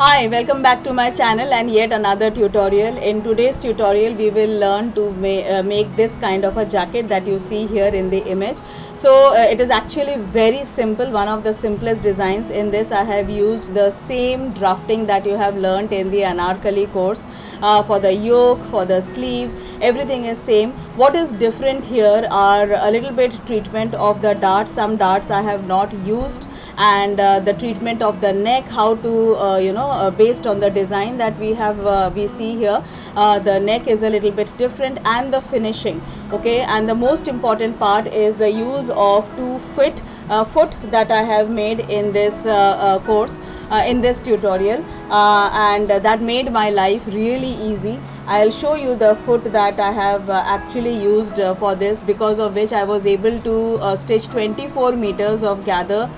Hi, welcome back to my channel and yet another tutorial. In today's tutorial we will learn to make this kind of a jacket that you see here in the image. So it is actually very simple, one of the simplest designs. In this I have used the same drafting that you have learnt in the Anarkali course. For the yoke, for the sleeve, everything is same. What is different here are a little bit treatment of the darts. Some darts I have not used, and the treatment of the neck, how to based on the design that we see here, the neck is a little bit different, and the finishing. Okay, and the most important part is the use of foot that I have made in this course, in this tutorial, and that made my life really easy. I'll show you the foot that I have actually used for this, because of which I was able to stitch 24 meters of gather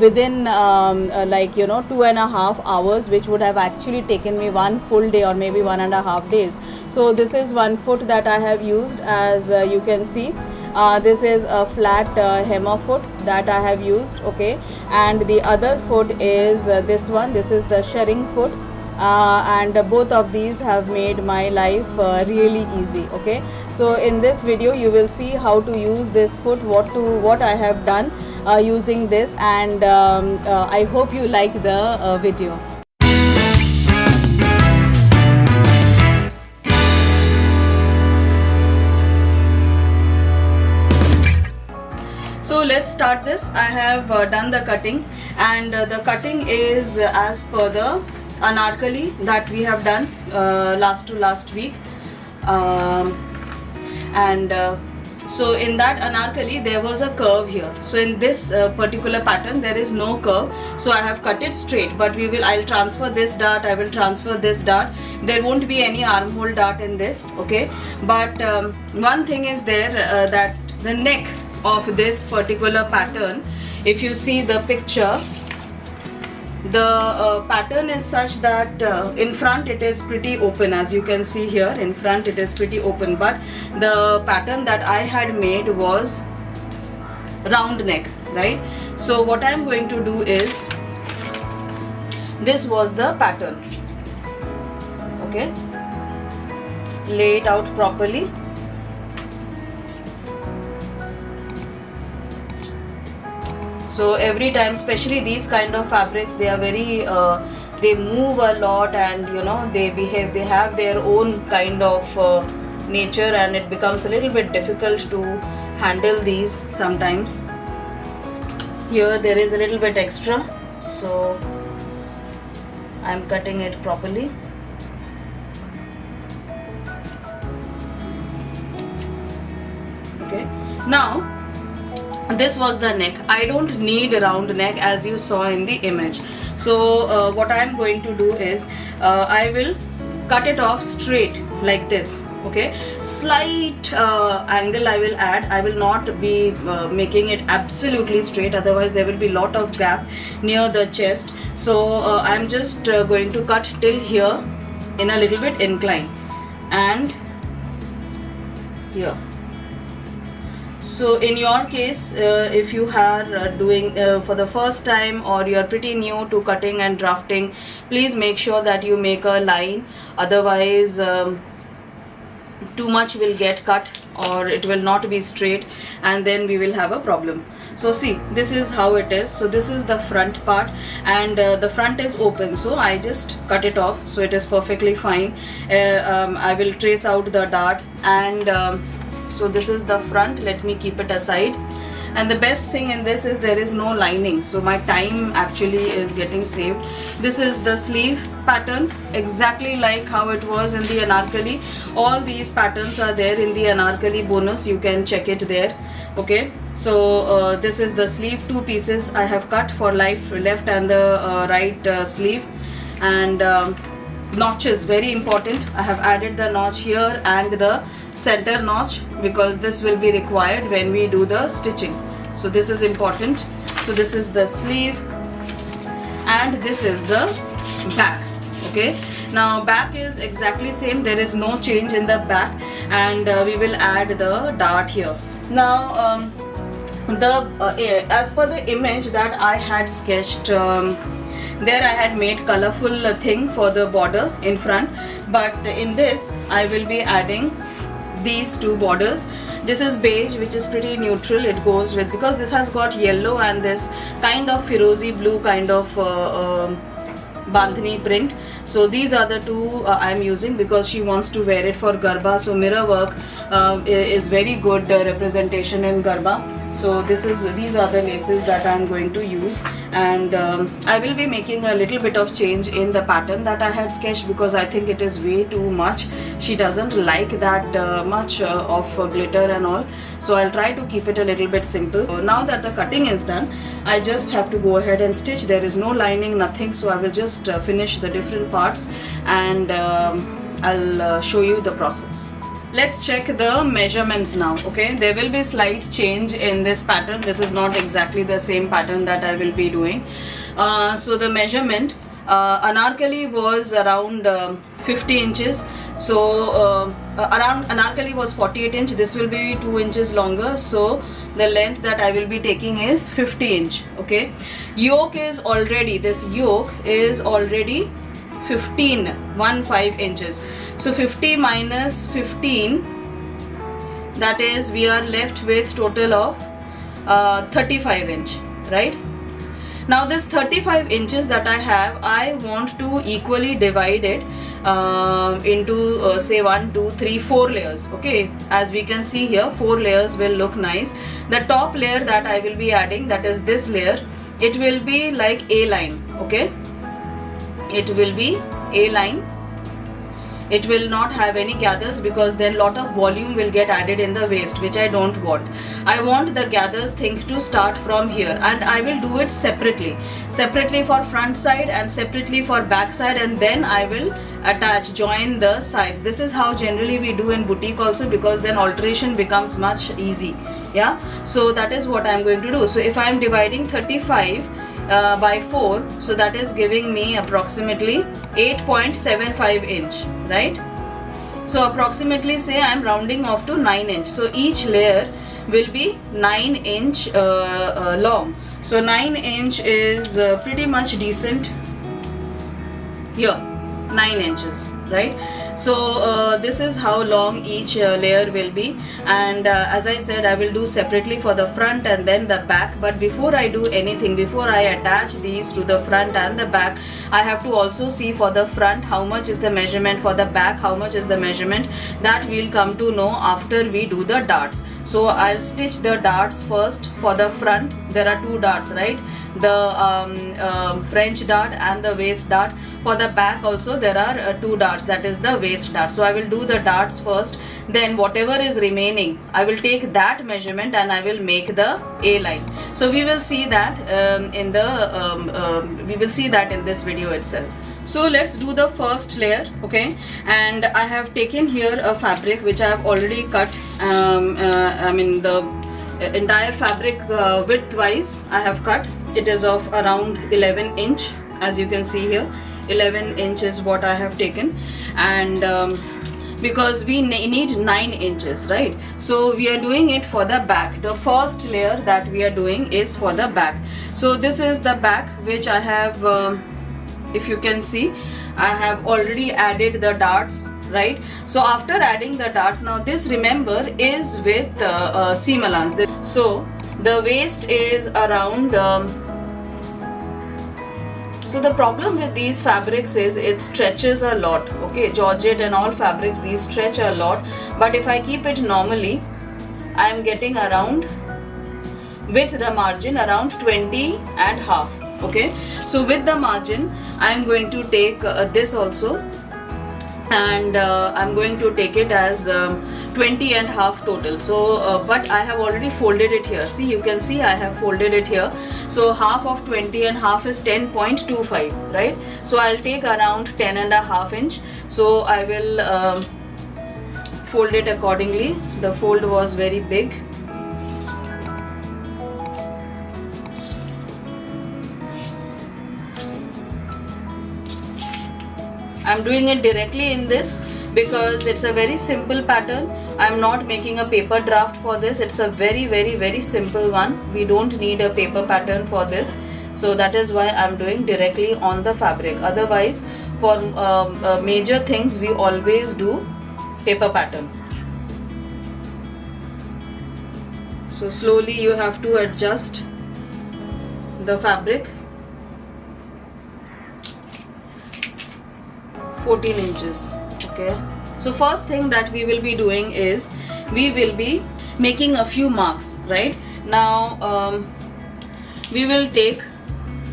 within 2.5 hours, which would have actually taken me one full day or maybe 1.5 days. So this is one foot that I have used, as you can see. This is a flat hemmer foot that I have used. Okay, and the other foot is this one. This is the shirring foot. And both of these have made my life really easy. Okay, so in this video you will see how to use this foot, what I have done using this, and I hope you like the video. So let's start this. I have done the cutting, and the cutting is as per the Anarkali that we have done last week, and so in that Anarkali there was a curve here. So in this particular pattern there is no curve, so I have cut it straight. But I'll transfer this dart, I will transfer this dart. There won't be any armhole dart in this. Okay, but one thing is there, that the neck of this particular pattern, if you see the picture, the pattern is such that in front it is pretty open. As you can see here, in front it is pretty open, but the pattern that I had made was round neck, right? So what I am going to do is, this was the pattern. Okay, lay it out properly. So every time, especially these kind of fabrics, they are very they move a lot, and they have their own kind of nature, and it becomes a little bit difficult to handle these sometimes. Here there is a little bit extra, so I am cutting it properly. Okay, now this was the neck. I don't need a round neck, as you saw in the image. So what I am going to do is, I will cut it off straight like this. Okay, slight angle I will add. I will not be making it absolutely straight, otherwise there will be lot of gap near the chest. So I am just going to cut till here in a little bit incline, and here. So in your case, if you are doing for the first time, or you are pretty new to cutting and drafting, please make sure that you make a line, otherwise too much will get cut, or it will not be straight, and then we will have a problem. So see, this is how it is. So this is the front part, and the front is open, so I just cut it off, so it is perfectly fine. I will trace out the dart, and so this is the front. Let me keep it aside. And the best thing in this is there is no lining, so my time actually is getting saved. This is the sleeve pattern, exactly like how it was in the Anarkali. All these patterns are there in the Anarkali bonus, you can check it there. Okay, so this is the sleeve. Two pieces I have cut for left and the right sleeve. And notches, very important. I have added the notch here and the center notch, because this will be required when we do the stitching. So this is important. So this is the sleeve, and this is the back. Okay, now back is exactly same, there is no change in the back, and we will add the dart here. Now as per the image that I had sketched, There I had made colorful thing for the border in front, but in this I will be adding these two borders. This is beige, which is pretty neutral. It goes with, because this has got yellow and this kind of firozi blue kind of bandhani print. So these are the two I am using because she wants to wear it for Garba. So mirror work is very good representation in Garba. So these are the laces that I am going to use, and I will be making a little bit of change in the pattern that I had sketched because I think it is way too much. She doesn't like that much of glitter and all, so I'll try to keep it a little bit simple. So now that the cutting is done, I just have to go ahead and stitch. There is no lining, nothing, so I will just finish the different parts and I'll show you the process. Let's check the measurements now. Okay, there will be slight change in this pattern. This is not exactly the same pattern that I will be doing. So the measurement, anarkali was around 50 inches. So around anarkali was 48 inch. This will be 2 inches longer. So the length that I will be taking is 50 inch. Okay, yoke is already, this yoke is already 15 inches. So 50 minus 15, that is, we are left with total of 35 inch, right? Now this 35 inches that I have, I want to equally divide it into say 1, 2, 3, 4 layers. Okay, as we can see here, 4 layers will look nice. The top layer that I will be adding, that is this layer, it will be like A line. Okay, it will be A line. It will not have any gathers because then lot of volume will get added in the waist, which I don't want. I want the gathers thing to start from here, and I will do it separately for front side and separately for back side, and then I will join the sides. This is how generally we do in boutique also, because then alteration becomes much easy. Yeah, so that is what I am going to do. So if I am dividing 35 by 4, so that is giving me approximately 8.75 inch, right? So approximately, say I am rounding off to 9 inch. So each layer will be 9 inch long. So 9 inch is pretty much decent here, 9 inches, right? So this is how long each layer will be, and as I said, I will do separately for the front and then the back. But before I do anything, before I attach these to the front and the back, I have to also see for the front how much is the measurement, for the back how much is the measurement. That we'll come to know after we do the darts. So I'll stitch the darts first. For the front there are 2 darts, right? The French dart and the waist dart. For the back also there are 2 darts, that is the waist dart. So I will do the darts first, then whatever is remaining I will take that measurement and I will make the A line. So we will see that in this video itself. So let's do the first layer. Okay, and I have taken here a fabric which I have already cut. I mean the entire fabric width wise I have cut. It is of around 11 inch, as you can see here. 11 inch is what I have taken, and because we need 9 inches, right? So we are doing it for the back. The first layer that we are doing is for the back. So this is the back, which I have, if you can see, I have already added the darts, right? So after adding the darts, now this, remember, is with seam allowance. So the waist is around so the problem with these fabrics is it stretches a lot. Okay, georgette and all fabrics, these stretch a lot, but if I keep it normally, I am getting around, with the margin, around 20 and half. Okay, so with the margin I am going to take this also, and I'm going to take it as 20 and half total. So but I have already folded it here. See, you can see I have folded it here. So half of 20 and half is 10.25, right? So I'll take around 10 and a half inch. So I will fold it accordingly. The fold was very big. I'm doing it directly in this because it's a very simple pattern. I'm not making a paper draft for this. It's a very simple one. We don't need a paper pattern for this. So that is why I'm doing directly on the fabric. Otherwise, for major things we always do paper pattern. So slowly you have to adjust the fabric. 14 inches. Okay, so first thing that we will be doing is we will be making a few marks. Right now we will take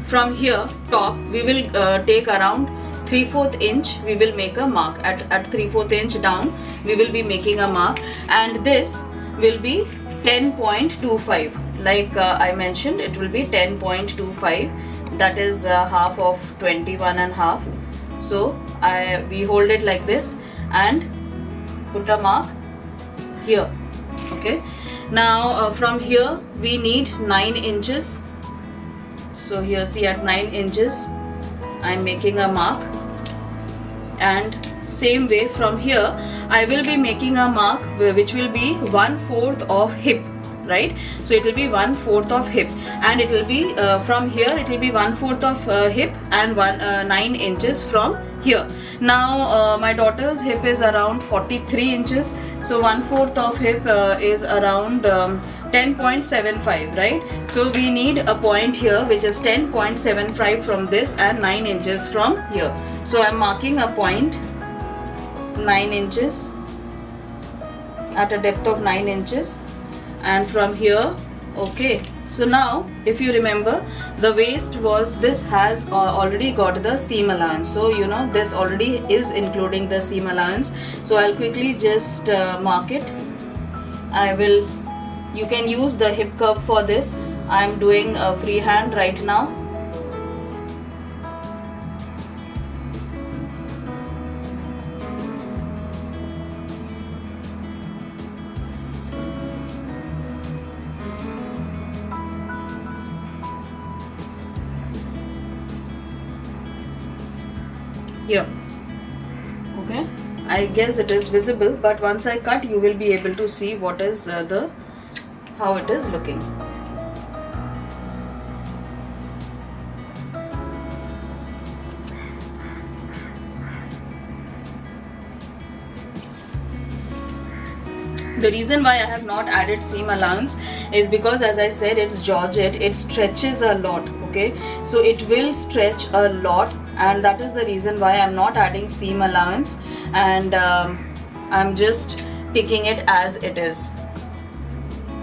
from here top, we will take around 3/4 inch. We will make a mark at 3/4 inch down. We will be making a mark, and this will be 10.25. Like I mentioned, it will be 10.25. That is half of 21 and half. So we hold it like this and put a mark here. Okay, now from here we need 9 inches. So here, see, at 9 inches I'm making a mark, and same way from here I will be making a mark which will be 1/4 of hip. Right, so it will be 1/4 of hip, and it will be from here it will be 1/4 of hip and 9 inches from here. Now my daughter's hip is around 43 inches, so 1/4 of hip is around 10.75, right? So we need a point here which is 10.75 from this and 9 inches from here. So I'm marking a point 9 inches at a depth of 9 inches, and from here. Okay, so now if you remember, the waist was, this has already got the seam allowance, so you know this already is including the seam allowance. So I'll quickly just mark it. You can use the hip curve for this. I'm doing a freehand right now. Here. Okay, I guess it is visible, but once I cut you will be able to see what is how it is looking. The reason why I have not added seam allowance is because, as I said, it's georgette, it stretches a lot. Okay, so it will stretch a lot, and that is the reason why I'm not adding seam allowance, and I'm just taking it as it is.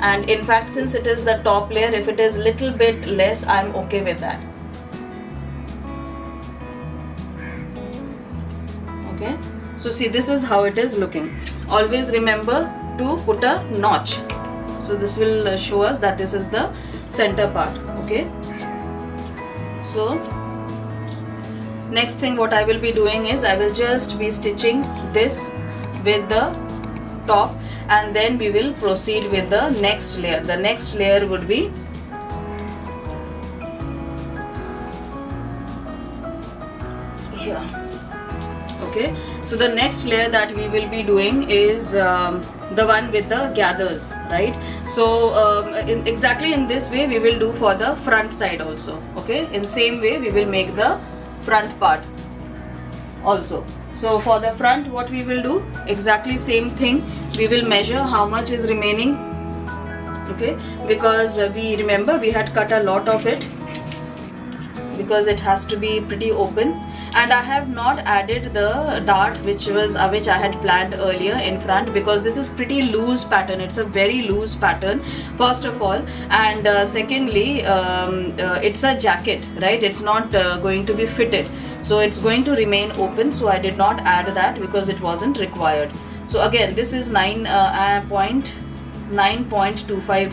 And in fact, since it is the top layer, if it is little bit less, I'm okay with that. Okay, so see, this is how it is looking. Always remember to put a notch, so this will show us that this is the center part. Okay, so next thing what I will be doing is I will just be stitching this with the top, and then we will proceed with the next layer. The next layer would be here. Okay, so the next layer that we will be doing is the one with the gathers, right? So exactly in this way we will do for the front side also. Okay, in same way we will make the front part also. So for the front, what we will do, exactly same thing, we will measure how much is remaining. Okay, because we remember we had cut a lot of it, because it has to be pretty open. And I have not added the dart which I had planned earlier in front, because this is pretty loose pattern. It's a very loose pattern, first of all, and secondly it's a jacket, right? It's not going to be fitted, so it's going to remain open. So I did not add that because it wasn't required. So again, this is 9.25,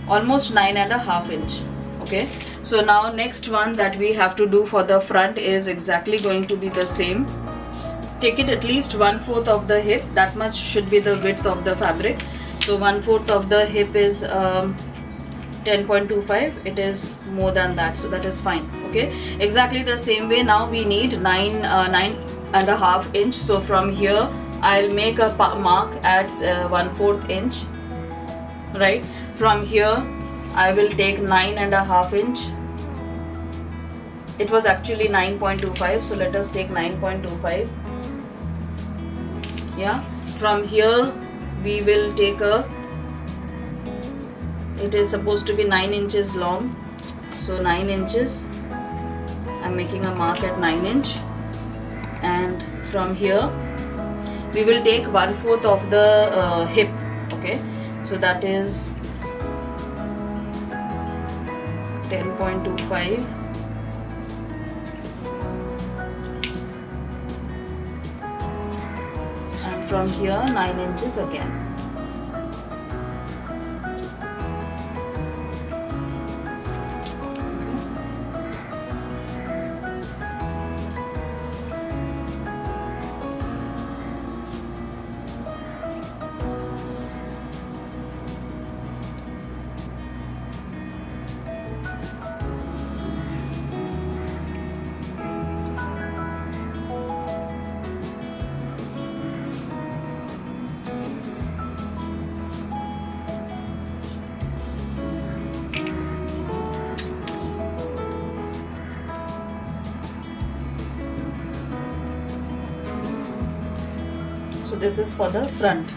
almost 9.5 inch. Okay, so now next one that we have to do for the front is exactly going to be the same. Take it at least 1/4 of the hip, that much should be the width of the fabric. So 1/4 of the hip is 10.25, it is more than that, so that is fine. Okay, exactly the same way now we need 9.5 inch. So from here I'll make a mark at 1/4 inch, right? From here I will take 9.5 inch It was actually 9.25, so let us take 9.25. Yeah, from here we will take it is supposed to be 9 inches long, so 9 inches. I'm making a mark at 9 inch, and from here we will take 1/4 of the hip. Okay, so that is 10.25. And from here 9 inches again. So this is for the front.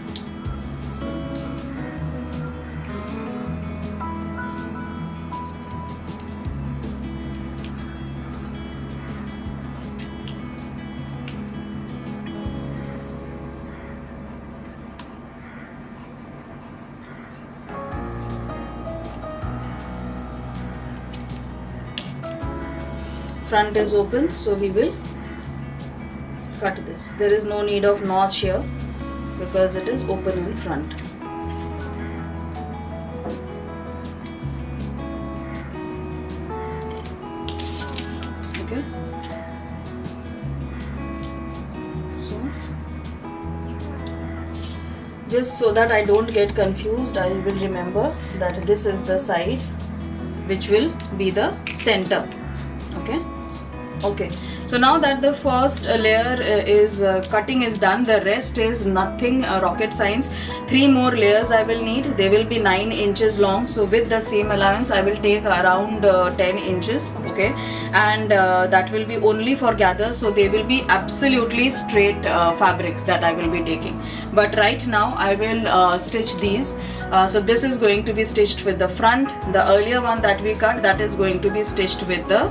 Front is open, so we will cut this. There is no need of notch here because it is open in front. Okay, so just so that I don't get confused, I will remember that this is the side which will be the center. Okay, so now that the first layer is cutting is done, the rest is nothing rocket science. 3 more layers I will need. They will be 9 inches long, so with the seam allowance I will take around 10 inches. Okay, and that will be only for gathers, so they will be absolutely straight fabrics that I will be taking. But right now I will stitch these. So this is going to be stitched with the front. The earlier one that we cut, that is going to be stitched with the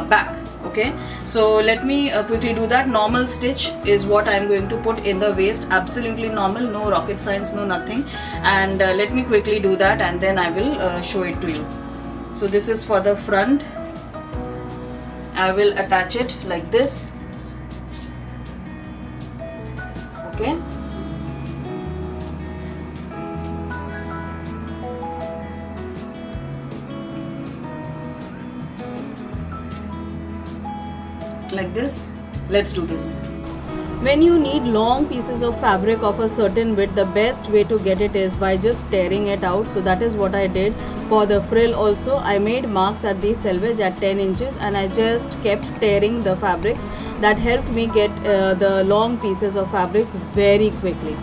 back. Okay, so let me quickly do that. Normal stitch is what I am going to put in the waist, absolutely normal, no rocket science, no nothing. And let me quickly do that and then I will show it to you. So this is for the front. I will attach it like this. Okay, like this. Let's do this. When you need long pieces of fabric of a certain width, the best way to get it is by just tearing it out. So that is what I did for the frill also. I made marks at the selvage at 10 inches and I just kept tearing the fabrics. That helped me get the long pieces of fabrics very quickly.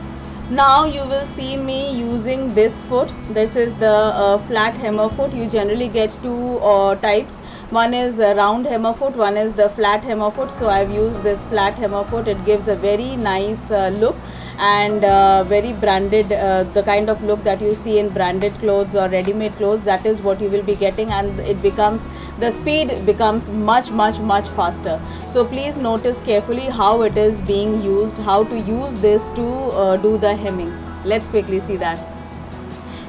Now you will see me using this foot. This is the flat hammer foot. You generally get 2 types. One is the round hammer foot, one is the flat hammer foot. So I've used this flat hammer foot. It gives a very nice look and very branded, the kind of look that you see in branded clothes or ready-made clothes. That is what you will be getting, and it becomes, the speed becomes much faster. So please notice carefully how it is being used, how to use this to do the hemming. Let's quickly see that.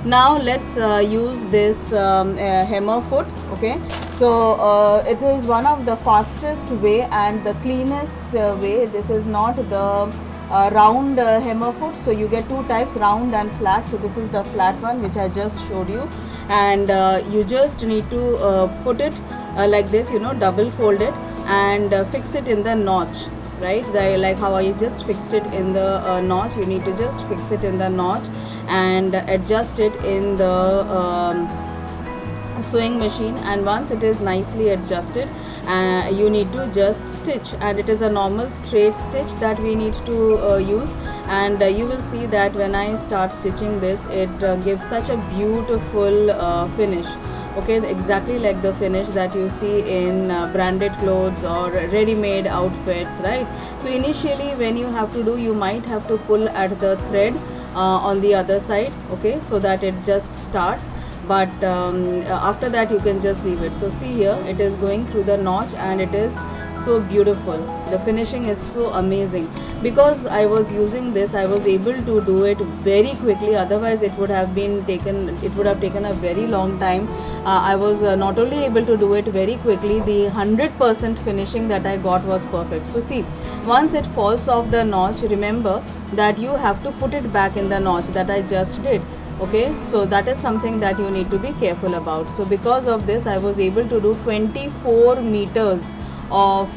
Now let's use this hammer foot. Okay, so it is one of the fastest way and the cleanest way. This is not the round hammer foot. So you get 2 types, round and flat. So this is the flat one which I just showed you, and you just need to put it like this, you know, double fold it and fix it in the notch, right? Like how I just fixed it in the notch. You need to just fix it in the notch and adjust it in the sewing machine, and once it is nicely adjusted, you need to just stitch, and it is a normal straight stitch that we need to use. And you will see that when I start stitching this, it gives such a beautiful finish. okay, exactly like the finish that you see in branded clothes or ready-made outfits, right? So initially when you have to do, you might have to pull at the thread on the other side, okay, so that it just starts, but after that you can just leave it. So see here, it is going through the notch and it is so beautiful. The finishing is so amazing. Because I was using this, I was able to do it very quickly. Otherwise it would have taken a very long time. I was not only able to do it very quickly, the 100% finishing that I got was perfect. So see, once it falls off the notch, remember that you have to put it back in the notch that I just did. Okay, so that is something that you need to be careful about. So because of this, I was able to do 24 meters of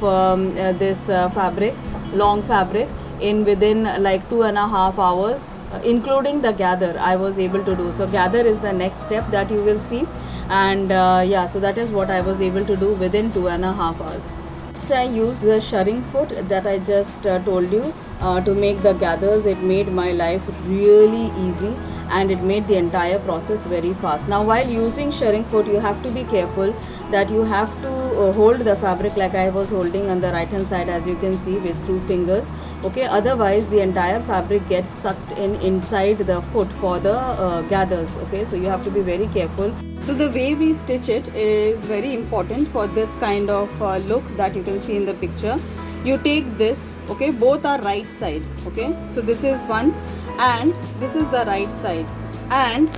this fabric, long fabric, in within like 2.5 hours, including the gather. I was able to do. So gather is the next step that you will see, and yeah, so that is what I was able to do within 2.5 hours. Next, I used the shirring foot that I just told you to make the gathers. It made my life really easy and it made the entire process very fast. Now while using shirring foot, you have to be careful that you have to hold the fabric like I was holding on the right hand side, as you can see, with through fingers, okay, otherwise the entire fabric gets sucked in inside the foot for the gathers, okay, so you have to be very careful. So the way we stitch it is very important for this kind of look that you can see in the picture. You take this, okay, both are right side, okay, so this is one and this is the right side, and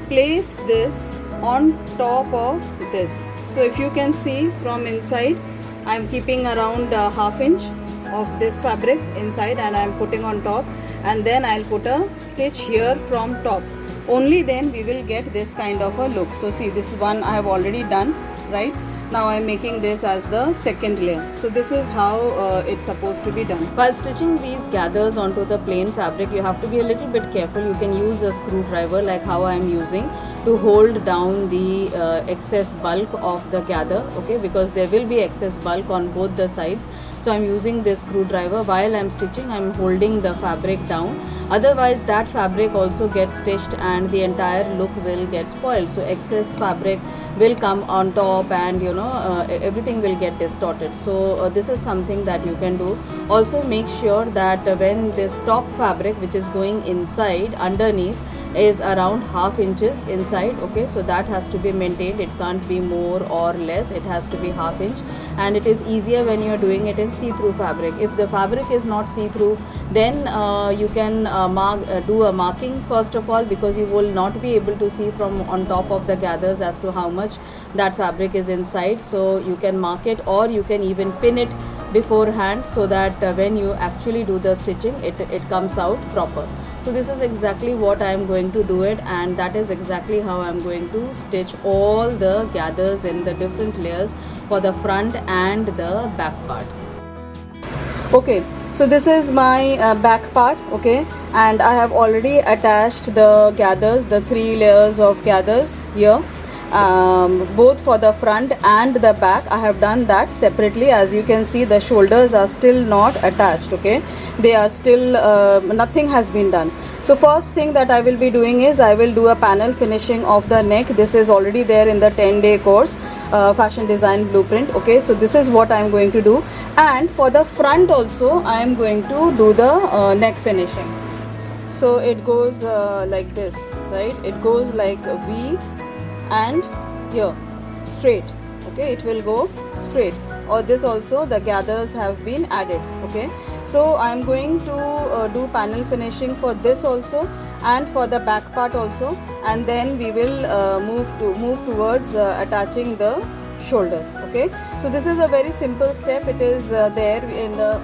place this on top of this. So if you can see from inside, I am keeping around ½ inch of this fabric inside and I am putting on top, and then I'll put a stitch here from top. Only then we will get this kind of a look. So see, this one I have already done, right? Now I am making this as the second layer. So this is how it's supposed to be done. While stitching these gathers onto the plain fabric, you have to be a little bit careful. You can use a screwdriver like how I am using to hold down the excess bulk of the gather, okay, because there will be excess bulk on both the sides. So I'm using this screwdriver while I'm stitching. I'm holding the fabric down, otherwise that fabric also gets stitched and the entire look will get spoiled. So excess fabric will come on top and everything will get distorted. So this is something that you can do. Also make sure that when this top fabric, which is going inside underneath, is around ½ inches inside, okay, so that has to be maintained. It can't be more or less, it has to be ½ inch, and it is easier when you are doing it in see-through fabric. If the fabric is not see-through, then you can do a marking first of all, because you will not be able to see from on top of the gathers as to how much that fabric is inside. So you can mark it, or you can even pin it beforehand, so that when you actually do the stitching, it comes out proper. So this is exactly what I am going to do it, and that is exactly how I am going to stitch all the gathers in the different layers for the front and the back part. Okay, so this is my back part, okay, and I have already attached the gathers, the 3 layers of gathers here, both for the front and the back. I have done that separately. As you can see, the shoulders are still not attached, okay, they are still nothing has been done. So first thing that I will be doing is I will do a panel finishing of the neck. This is already there in the 10-day course, fashion design blueprint, okay, so this is what I am going to do. And for the front also I am going to do the neck finishing. So it goes like this, right, it goes like a V and here straight, okay, it will go straight, or this also the gathers have been added, okay. So I am going to do panel finishing for this also and for the back part also, and then we will move towards attaching the shoulders, okay. So this is a very simple step. It is there in the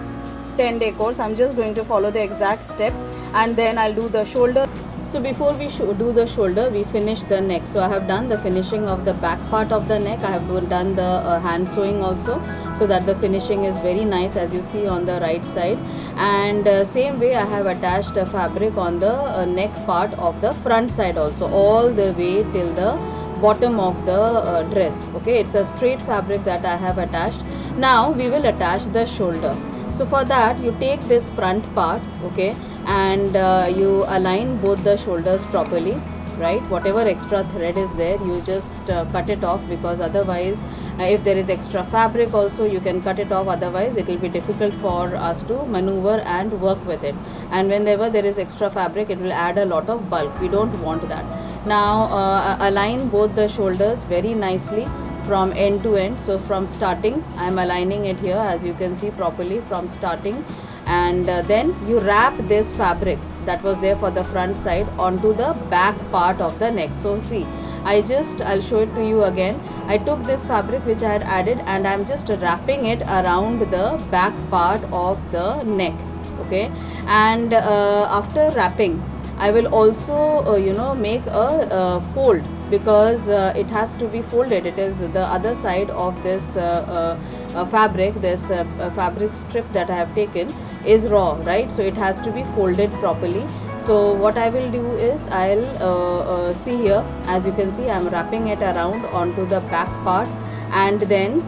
10-day course. I'm just going to follow the exact step, and then I'll do the shoulder. So before we do the shoulder, we finish the neck. So I have done the finishing of the back part of the neck. I have done the hand sewing also, so that the finishing is very nice, as you see on the right side. And same way I have attached a fabric on the neck part of the front side also, all the way till the bottom of the dress, okay. It's a straight fabric that I have attached. Now we will attach the shoulder. So for that, you take this front part, okay, and you align both the shoulders properly. right? Whatever extra thread is there, you just cut it off, because otherwise if there is extra fabric also, you can cut it off, otherwise it will be difficult for us to maneuver and work with it. And whenever there is extra fabric, it will add a lot of bulk. We don't want that. Now align both the shoulders very nicely from end to end. So from starting, I am aligning it here, as you can see properly from starting. And then you wrap this fabric that was there for the front side onto the back part of the neck. So see, I'll show it to you again. I took this fabric which I had added, and I'm just wrapping it around the back part of the neck. Okay, and after wrapping, I will also make a fold, because it has to be folded. It is the other side of this fabric. This fabric strip that I have taken is raw, right? So it has to be folded properly. So what I will do is, I'll see here, as you can see, I'm wrapping it around onto the back part, and then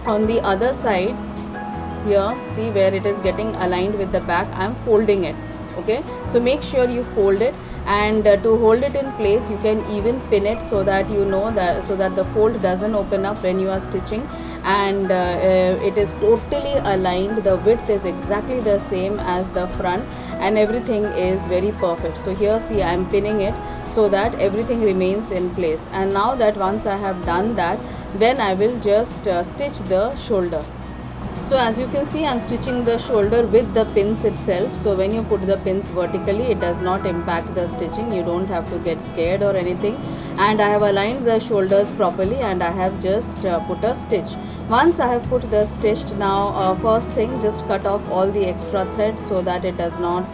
on the other side here, see where it is getting aligned with the back, I'm folding it. Okay, so make sure you fold it, and to hold it in place, you can even pin it, so that you know that, so that the fold doesn't open up when you are stitching. And it is totally aligned, the width is exactly the same as the front, and everything is very perfect. So here, see, I am pinning it so that everything remains in place. And now that once I have done that, then I will just stitch the shoulder. So as you can see, I am stitching the shoulder with the pins itself. So when you put the pins vertically, it does not impact the stitching. You don't have to get scared or anything. And I have aligned the shoulders properly, and I have just put a stitch. Once I have put the stitched, now first thing, just cut off all the extra threads so that it does not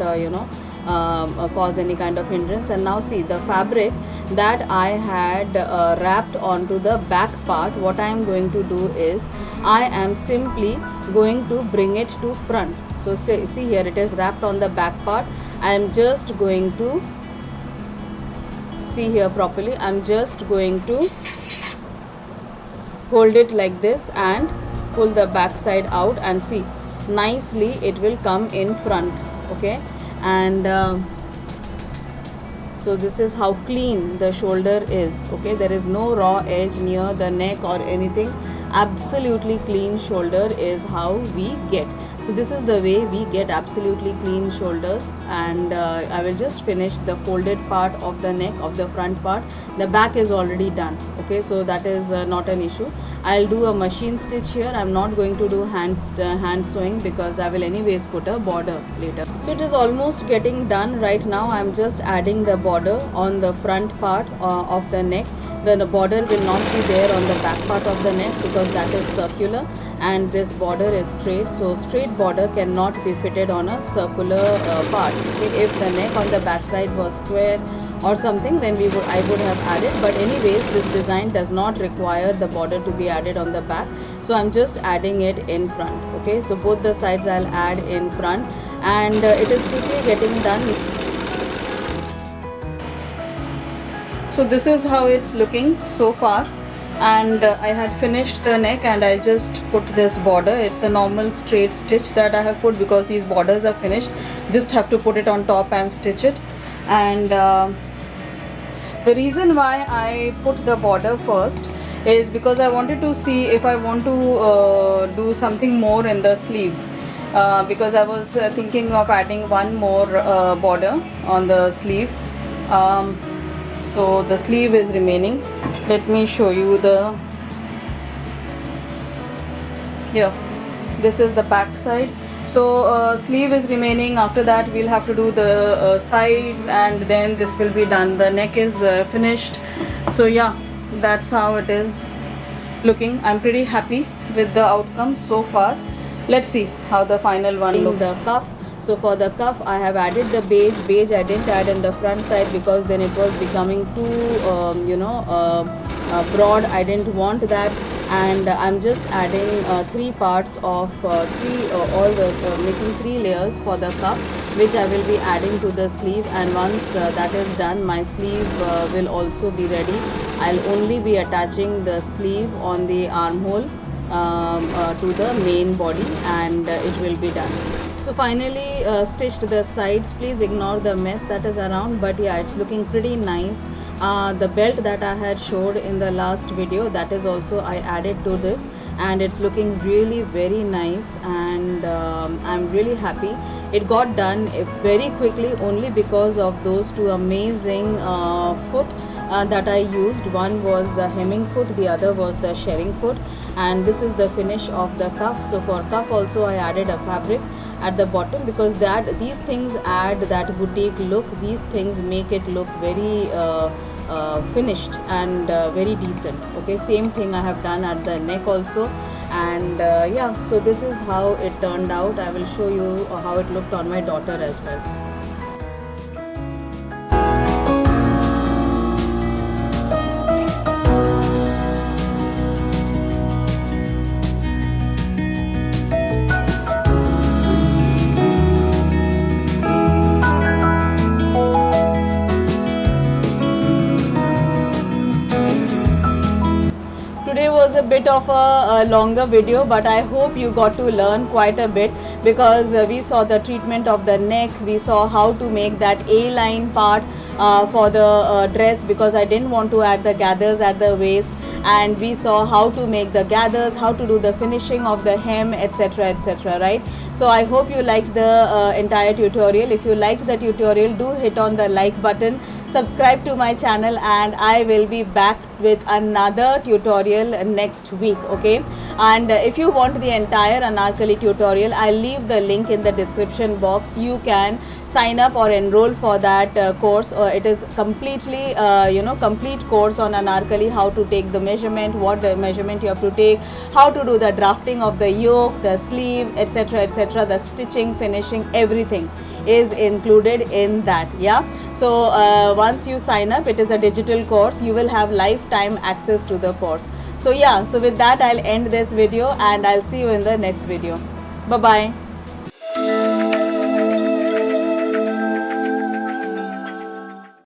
cause any kind of hindrance. And now see, the fabric that I had wrapped onto the back part, what I am going to do is, I am simply going to bring it to front. So see here, it is wrapped on the back part. I am just going to, see here properly, I am just going to hold it like this and pull the back side out, and see, nicely it will come in front. Okay, and so this is how clean the shoulder is. Okay, there is no raw edge near the neck or anything. Absolutely clean shoulder is how we get. So this is the way we get absolutely clean shoulders. And I will just finish the folded part of the neck of the front part. The back is already done. Okay, so that is not an issue. I'll do a machine stitch here. I'm not going to do hand sewing, because I will anyways put a border later. So it is almost getting done right now. I'm just adding the border on the front part of the neck. The border will not be there on the back part of the neck, because that is circular and this border is straight. So straight border cannot be fitted on a circular part. Okay, if the neck on the back side was square or something, then I would have added. But anyways, this design does not require the border to be added on the back. So I'm just adding it in front. Okay, so both the sides I'll add in front, and it is quickly getting done. So this is how it's looking so far, and I had finished the neck, and I just put this border. It's a normal straight stitch that I have put, because these borders are finished. Just have to put it on top and stitch it. And the reason why I put the border first is because I wanted to see if I want to do something more in the sleeves, because I was thinking of adding one more border on the sleeve. So the sleeve is remaining. Let me show you the, here, this is the back side. So sleeve is remaining. After that we'll have to do the sides, and then this will be done. The neck is finished. So yeah, that's how it is looking. I'm pretty happy with the outcome so far. Let's see how the final one looks. The cuff. So for the cuff, I have added the beige. Beige I didn't add in the front side, because then it was becoming too broad. I didn't want that, and I'm just adding 3 parts of making 3 layers for the cuff, which I will be adding to the sleeve. And once that is done, my sleeve will also be ready. I'll only be attaching the sleeve on the armhole to the main body, and it will be done. So finally stitched the sides. Please ignore the mess that is around, but yeah, it's looking pretty nice. The belt that I had showed in the last video, that is also I added to this, and it's looking really very nice, and I'm really happy. It got done very quickly only because of those two amazing foot that I used. One was the hemming foot, the other was the shirring foot, and this is the finish of the cuff. So for cuff also I added a fabric at the bottom, because that these things add that boutique look. These things make it look very finished and very decent. Okay, same thing I have done at the neck also, and yeah, so this is how it turned out. I will show you how it looked on my daughter as well. Today was a bit of a longer video, but I hope you got to learn quite a bit, because we saw the treatment of the neck, we saw how to make that A-line part for the dress, because I didn't want to add the gathers at the waist, and we saw how to make the gathers, how to do the finishing of the hem, etc, etc, right? So I hope you liked the entire tutorial. If you liked the tutorial, do hit on the like button, subscribe to my channel, and I will be back with another tutorial next week. Okay, and if you want the entire anarkali tutorial, I'll leave the link in the description box. You can sign up or enroll for that course. It is completely complete course on anarkali, how to take the measurement, what the measurement you have to take, how to do the drafting of the yoke, the sleeve, etc, etc, the stitching, finishing, everything is included in that. Yeah, so once you sign up, it is a digital course, you will have lifetime access to the course. So yeah, so with that I'll end this video, and I'll see you in the next video. Bye bye.